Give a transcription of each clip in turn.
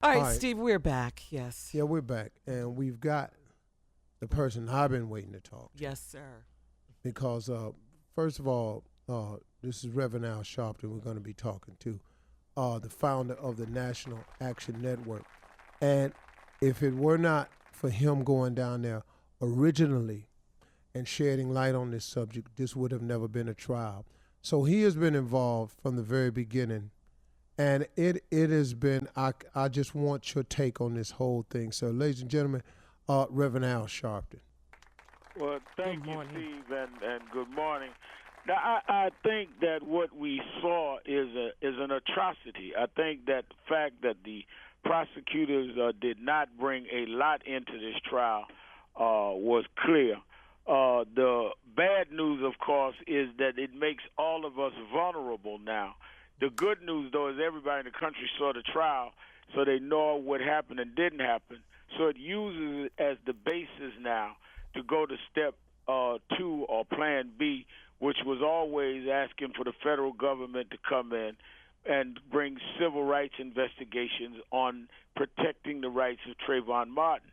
All All right, right. Steve, we're back. Yes. Yeah, we're back, and we've got the person I've been waiting to talk to Yes, sir. because, first of all, this is Reverend Al Sharpton we're going to be talking to, the founder of the National Action Network. And if it were not for him going down there originally and shedding light on this subject, this would have never been a trial. So he has been involved from the very beginning. And it has been, I just want your take on this whole thing. So, ladies and gentlemen, Reverend Al Sharpton. Well, thank Good you, morning. Steve, and good morning. Now, I think that what we saw is an atrocity. I think that the fact that the prosecutors did not bring a lot into this trial was clear. The bad news, of course, is that it makes all of us vulnerable now. The good news, though, is everybody in the country saw the trial, so they know what happened and didn't happen. So it uses it as the basis now to go to step 2 or plan B, which was always asking for the federal government to come in and bring civil rights investigations on protecting the rights of Trayvon Martin.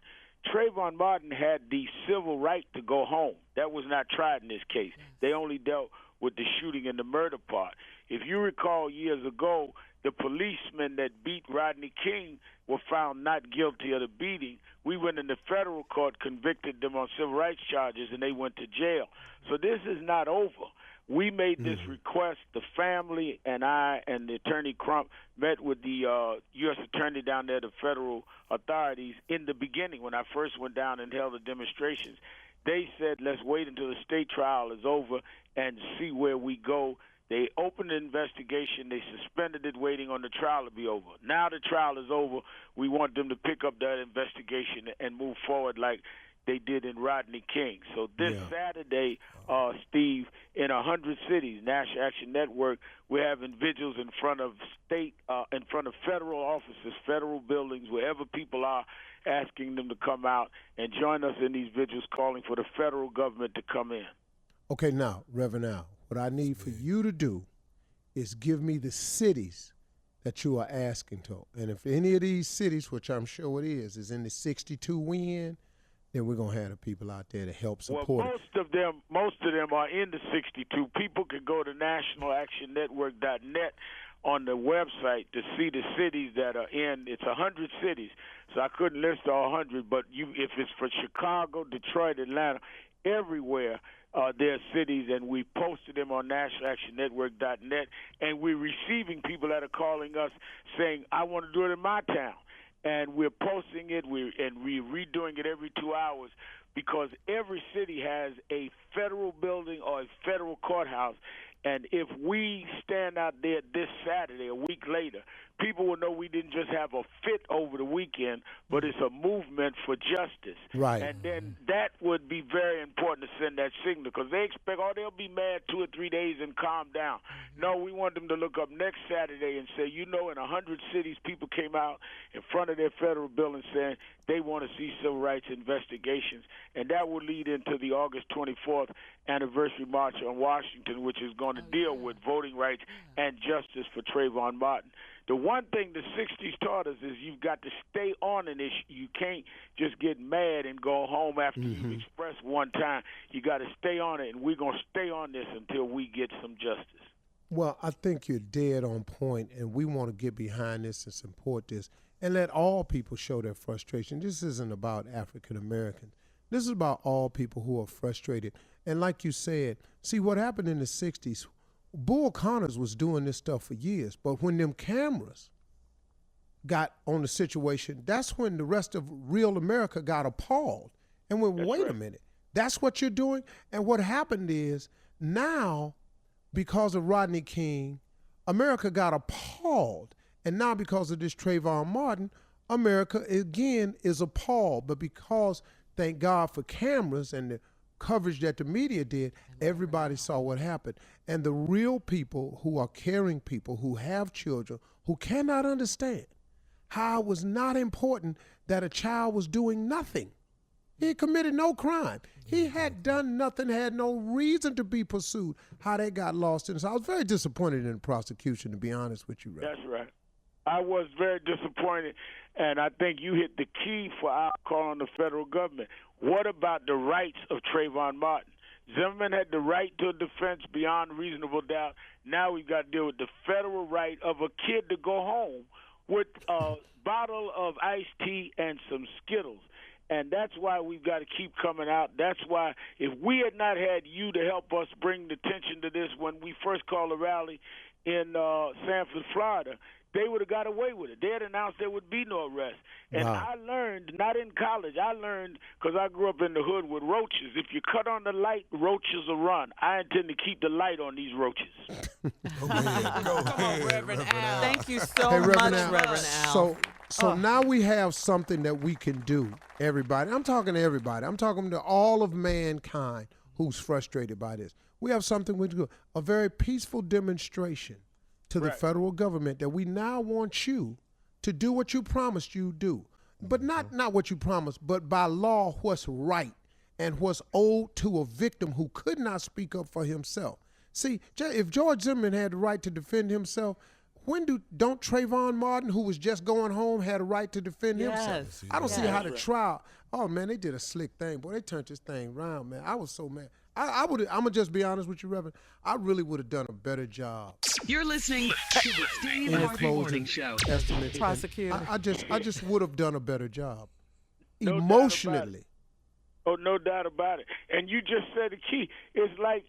Trayvon Martin had the civil right to go home. That was not tried in this case. They only dealt with the shooting and the murder part. If you recall years ago, the policemen that beat Rodney King were found not guilty of the beating. We went into federal court, convicted them on civil rights charges, and they went to jail. So this is not over. We made this request. The family and I and the Attorney Crump met with the U.S. Attorney down there, the federal authorities, in the beginning when I first went down and held the demonstrations. They said, let's wait until the state trial is over and see where we go. They opened an investigation. They suspended it, waiting on the trial to be over. Now the trial is over. We want them to pick up that investigation and move forward like they did in Rodney King. So this Saturday, Steve, in 100 cities, National Action Network, we're having vigils in front of in front of federal offices, federal buildings, wherever people are, asking them to come out and join us in these vigils, calling for the federal government to come in. Okay, now, Reverend Al, what I need for you to do is give me the cities that you are asking to. And if any of these cities, which I'm sure it is in the 62 win, then we're going to have the people out there to help support well, it. most of them are in the 62. People can go to nationalactionnetwork.net on the website to see the cities that are in. It's 100 cities, so I couldn't list all 100, but if it's for Chicago, Detroit, Atlanta, everywhere, there are cities, and we posted them on nationalactionnetwork.net, and we're receiving people that are calling us saying, I want to do it in my town. And we're posting it, we're redoing it every 2 hours, because every city has a federal building or a federal courthouse. And if we stand out there this Saturday, a week later, people will know we didn't just have a fit over the weekend, but it's a movement for justice. Right. And then that would be very important to send that signal, because they expect, they'll be mad 2 or 3 days and calm down. No, we want them to look up next Saturday and say, in 100 cities, people came out in front of their federal building saying they want to see civil rights investigations. And that will lead into the August 24th anniversary march on Washington, which is going to deal with voting rights and justice for Trayvon Martin. The one thing the 60s taught us is you've got to stay on an issue. You can't just get mad and go home after you've expressed one time. You got to stay on it, and we're going to stay on this until we get some justice. Well, I think you're dead on point, and we want to get behind this and support this and let all people show their frustration. This isn't about African Americans. This is about all people who are frustrated. And like you said, see what happened in the 60s, Bull Connors was doing this stuff for years, but when them cameras got on the situation, that's when the rest of real America got appalled and went, wait a minute, that's what you're doing? And what happened is now, because of Rodney King, America got appalled. And now because of this Trayvon Martin, America again is appalled. But because, thank God for cameras and the coverage that the media did, everybody saw what happened. And the real people who are caring people, who have children, who cannot understand how it was not important that a child was doing nothing. He had committed no crime. He had done nothing, had no reason to be pursued. How they got lost in this. I was very disappointed in the prosecution, to be honest with you, Ray. That's right. I was very disappointed. And I think you hit the key for our call on the federal government. What about the rights of Trayvon Martin? Zimmerman had the right to a defense beyond reasonable doubt. Now we've got to deal with the federal right of a kid to go home with a bottle of iced tea and some Skittles. And that's why we've got to keep coming out. That's why if we had not had you to help us bring the attention to this when we first called a rally in Sanford, Florida, they would have got away with it. They had announced there would be no arrest. And Wow. I learned, not in college, I learned because I grew up in the hood with roaches. If you cut on the light, roaches will run. I intend to keep the light on these roaches. Come on, Reverend Al. Thank you so Hey, much, Reverend Al. Reverend Al. So now we have something that we can do, everybody. I'm talking to everybody. I'm talking to all of mankind who's frustrated by this. We have something we can do, a very peaceful demonstration to the federal government that we now want you to do what you promised you do. But not what you promised, but by law what's right and what's owed to a victim who could not speak up for himself. See, if George Zimmerman had the right to defend himself, don't Trayvon Martin, who was just going home, had a right to defend himself? I don't see how the trial. Oh man, they did a slick thing, boy. They turned this thing around, man. I was so mad. I'm gonna just be honest with you, Reverend. I really would have done a better job. You're listening to the Steve Harvey Morning Show. Estimate. Prosecutor. I just would have done a better job. No doubt Emotionally. Oh, no doubt about it. And you just said the key. It's like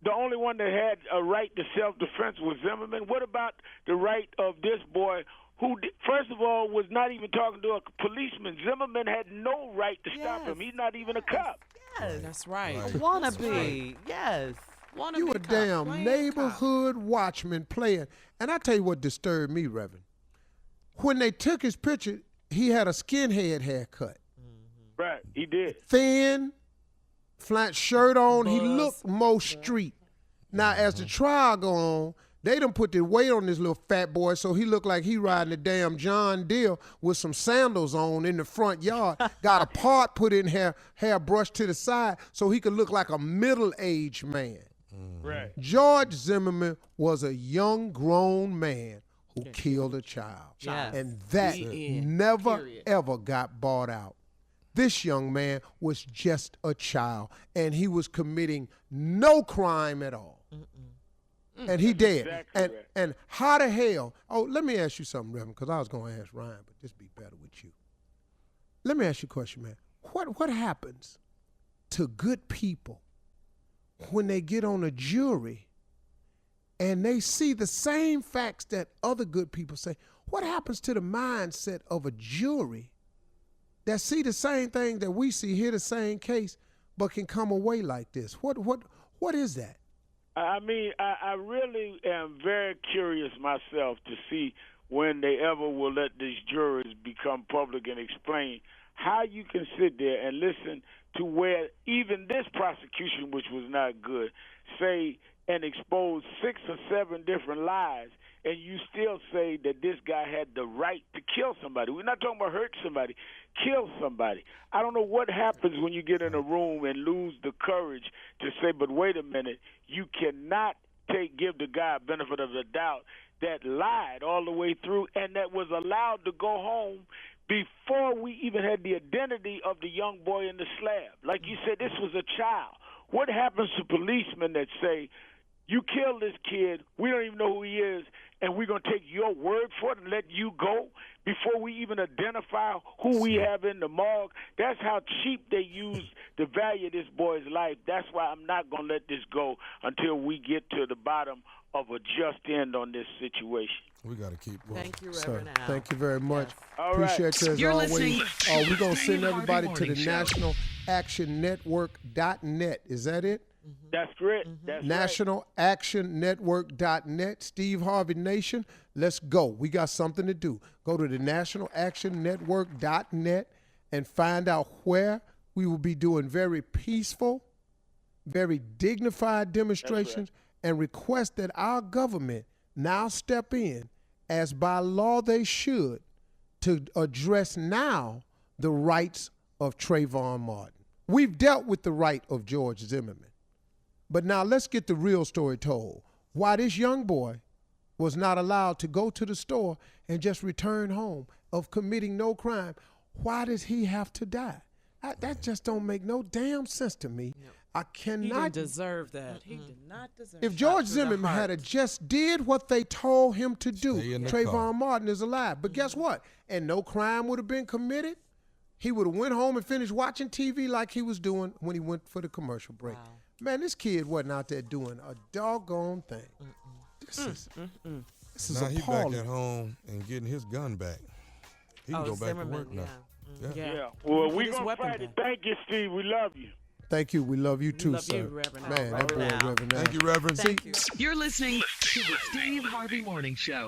the only one that had a right to self-defense was Zimmerman. What about the right of this boy who, first of all, was not even talking to a policeman? Zimmerman had no right to stop him. He's not even a cop. Yes. That's right. A wannabe. Yes. Wannabe You a cop, damn playing neighborhood watchman playing. And I tell you what disturbed me, Reverend. When they took his picture, he had a skinhead haircut. Right, he did. Thin, flat shirt on. He Buzz. looked more street. Now, as the trial go on, they done put the weight on this little fat boy so he looked like he riding a damn John Deere with some sandals on in the front yard. Got a part put in hair brushed to the side so he could look like a middle-aged man. Right. George Zimmerman was a young, grown man who killed a child. Yes. And that never, Period. ever got bought out. This young man was just a child, and he was committing no crime at all. And he did. Exactly right. And how the hell, let me ask you something, Reverend, because I was going to ask Ryan, but this be better with you. Let me ask you a question, man. What happens to good people when they get on a jury and they see the same facts that other good people say? What happens to the mindset of a jury that see the same thing that we see, hear the same case, but can come away like this? What is that? I mean, I really am very curious myself to see when they ever will let these jurors become public and explain how you can sit there and listen to where even this prosecution, which was not good, say and expose 6 or 7 different lies, and you still say that this guy had the right to kill somebody. We're not talking about hurt somebody, kill somebody. I don't know what happens when you get in a room and lose the courage to say, but wait a minute, you cannot give the guy a benefit of the doubt that lied all the way through and that was allowed to go home before we even had the identity of the young boy in the slab. Like you said, this was a child. What happens to policemen that say, you killed this kid, we don't even know who he is, and we're going to take your word for it and let you go before we even identify who we have in the morgue? That's how cheap they use the value of this boy's life. That's why I'm not going to let this go until we get to the bottom of a just end on this situation. We got to keep moving. Thank you, Sir, Reverend Al. thank you very much. Yes. All right. Appreciate you as You're always. listening We're going to to send the everybody Harvey to the Morning Show. National Action Network.net. Is that it? That's correct. That's National Action Network.net. Steve Harvey Nation, let's go. We got something to do. Go to the National Action Network.net and find out where we will be doing very peaceful, very dignified demonstrations and request that our government now step in, as by law they should, to address now the rights of Trayvon Martin. We've dealt with the right of George Zimmerman. But now let's get the real story told. Why this young boy was not allowed to go to the store and just return home, of committing no crime, why does he have to die? That just don't make no damn sense to me. No. I He cannot. didn't deserve that. He did not deserve If that. George To the Zimmerman heart. had just did what they told him to do, Stay in the Trayvon car. Martin is alive. But guess what? And no crime would have been committed. He would have went home and finished watching TV like he was doing when he went for the commercial break. Wow. Man, this kid wasn't out there doing a doggone thing. This is Now he back appalling. at home and getting his gun back. He can Oh, go back Zimmerman, to work now. yeah. Yeah. Yeah. Well, Get we're his going to weapon fight it. back. Thank you, Steve. We love you. Thank you. We love you too, Love sir. you, Reverend Al. Man, that boy, Reverend Al. Reverend Al. Thank you, Reverend. Thank you. You're listening to the Steve Harvey Morning Show.